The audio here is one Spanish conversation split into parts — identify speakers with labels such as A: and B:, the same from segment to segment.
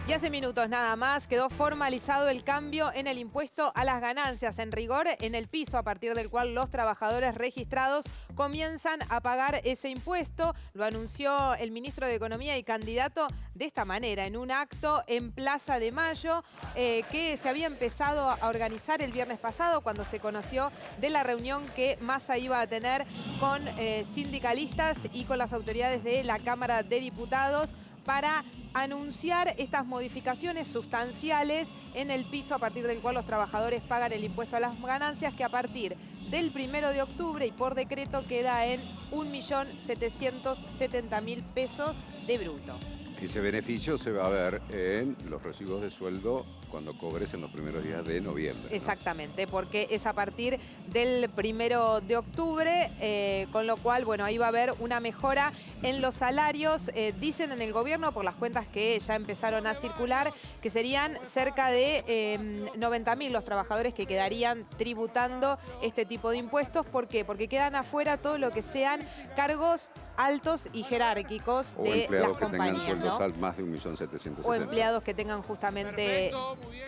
A: Y hace minutos nada más quedó formalizado el cambio en el impuesto a las ganancias, en rigor en el piso a partir del cual los trabajadores registrados comienzan a pagar ese impuesto. Lo anunció el ministro de Economía y candidato de esta manera, en un acto en Plaza de Mayo que se había empezado a organizar el viernes pasado cuando se conoció de la reunión que Massa iba a tener con sindicalistas y con las autoridades de la Cámara de Diputados para anunciar estas modificaciones sustanciales en el piso a partir del cual los trabajadores pagan el impuesto a las ganancias, que a partir del 1 de octubre y por decreto queda en 1.770.000 pesos de bruto.
B: Ese beneficio se va a ver en los recibos de sueldo cuando cobres en los primeros días de noviembre, ¿no?
A: Exactamente, porque es a partir del 1 de octubre, con lo cual, bueno, ahí va a haber una mejora en los salarios. Dicen en el gobierno, por las cuentas que ya empezaron a circular, que serían cerca de 90.000 los trabajadores que quedarían tributando este tipo de impuestos. ¿Por qué? Porque quedan afuera todo lo que sean cargos altos y jerárquicos de las compañías, ¿no?
B: Más de 1.770.000.
A: O empleados que tengan justamente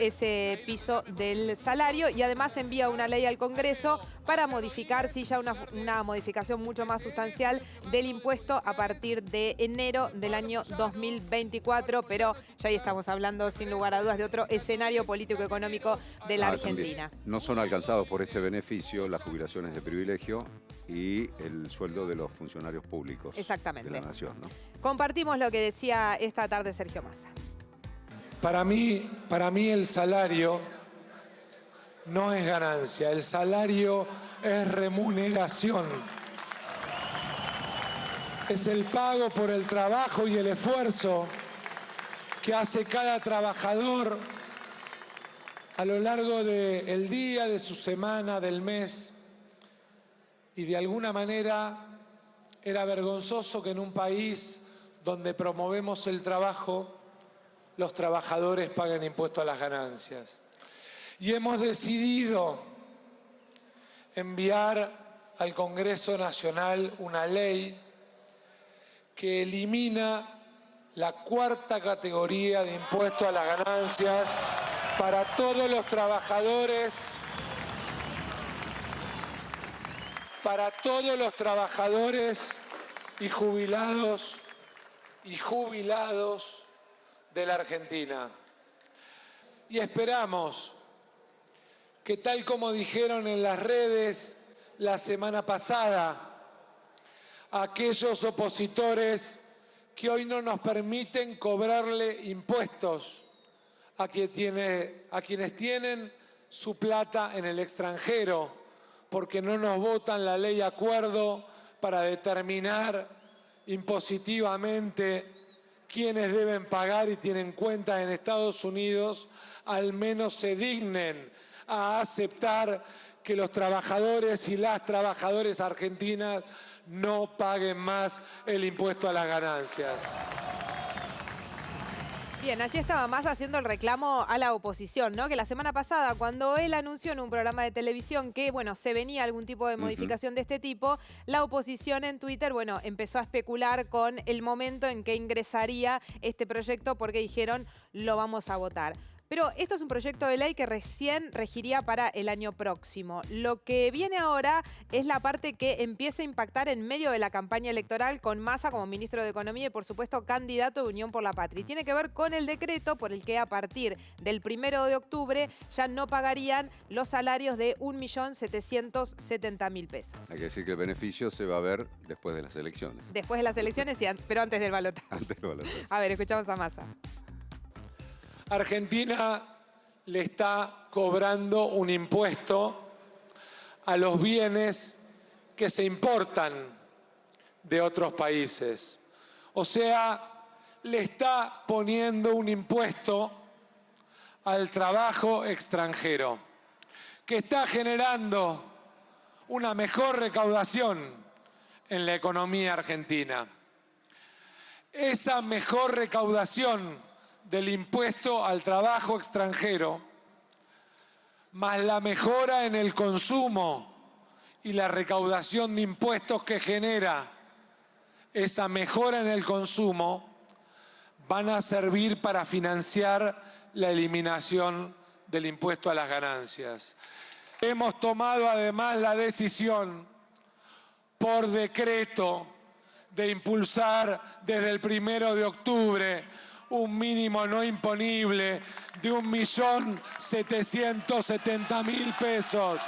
A: ese piso del salario, y además envía una ley al Congreso para modificar, sí, ya una modificación mucho más sustancial del impuesto a partir de enero del año 2024, pero ya ahí estamos hablando sin lugar a dudas de otro escenario político-económico de la Argentina.
B: También. No son alcanzados por este beneficio las jubilaciones de privilegio y el sueldo de los funcionarios públicos.
A: Exactamente.
B: De la nación, ¿no?
A: Compartimos lo que decía esta tarde Sergio Massa.
C: Para mí el salario no es ganancia, el salario es remuneración. Es el pago por el trabajo y el esfuerzo que hace cada trabajador a lo largo del día, de su semana, del mes. Y de alguna manera era vergonzoso que en un país donde promovemos el trabajo, los trabajadores paguen impuesto a las ganancias. Y hemos decidido enviar al Congreso Nacional una ley que elimina la cuarta categoría de impuesto a las ganancias para todos los trabajadores, y jubilados de la Argentina. Y esperamos que, tal como dijeron en las redes la semana pasada, aquellos opositores que hoy no nos permiten cobrarle impuestos a quienes tienen su plata en el extranjero, porque no nos votan la ley acuerdo para determinar impositivamente quienes deben pagar y tienen cuentas en Estados Unidos, al menos se dignen a aceptar que los trabajadores y las trabajadoras argentinas no paguen más el impuesto a las ganancias.
A: Bien, allí estaba Massa haciendo el reclamo a la oposición, ¿no? Que la semana pasada, cuando él anunció en un programa de televisión que, bueno, se venía algún tipo de modificación de este tipo, la oposición en Twitter, bueno, empezó a especular con el momento en que ingresaría este proyecto, porque dijeron, lo vamos a votar. Pero esto es un proyecto de ley que recién regiría para el año próximo. Lo que viene ahora es la parte que empieza a impactar en medio de la campaña electoral, con Massa como ministro de Economía y, por supuesto, candidato de Unión por la Patria. Y tiene que ver con el decreto por el que a partir del 1 de octubre ya no pagarían los salarios de 1.770.000 pesos.
B: Hay que decir que el beneficio se va a ver después de las elecciones.
A: Después de las elecciones, sí, pero antes del balotaje.
B: Antes del balotaje.
A: A ver, escuchamos a Massa.
C: Argentina le está cobrando un impuesto a los bienes que se importan de otros países. O sea, le está poniendo un impuesto al trabajo extranjero, que está generando una mejor recaudación en la economía argentina. Esa mejor recaudación del impuesto al trabajo extranjero, más la mejora en el consumo y la recaudación de impuestos que genera esa mejora en el consumo, van a servir para financiar la eliminación del impuesto a las ganancias. Hemos tomado además la decisión por decreto de impulsar desde el 1 de octubre un mínimo no imponible de 1.770.000 pesos.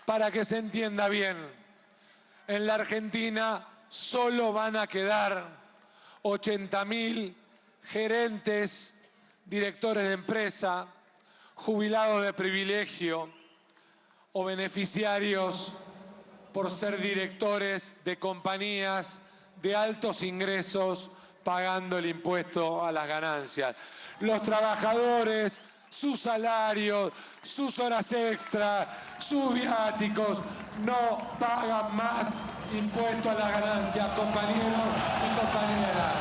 C: Para que se entienda bien, en la Argentina solo van a quedar 80.000 gerentes, directores de empresa, jubilados de privilegio o beneficiarios por ser directores de compañías de altos ingresos pagando el impuesto a las ganancias. Los trabajadores, sus salarios, sus horas extra, sus viáticos, no pagan más impuesto a las ganancias, compañeros y compañeras.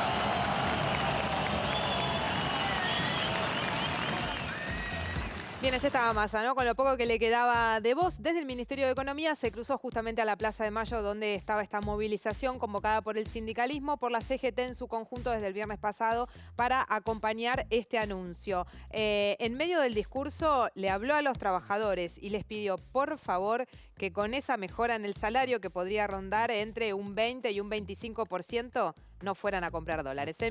A: Bien, allá estaba Massa, ¿no? Con lo poco que le quedaba de voz, desde el Ministerio de Economía se cruzó justamente a la Plaza de Mayo, donde estaba esta movilización convocada por el sindicalismo, por la CGT en su conjunto desde el viernes pasado, para acompañar este anuncio. En medio del discurso le habló a los trabajadores y les pidió, por favor, que con esa mejora en el salario, que podría rondar entre un 20 y un 25%, no fueran a comprar dólares.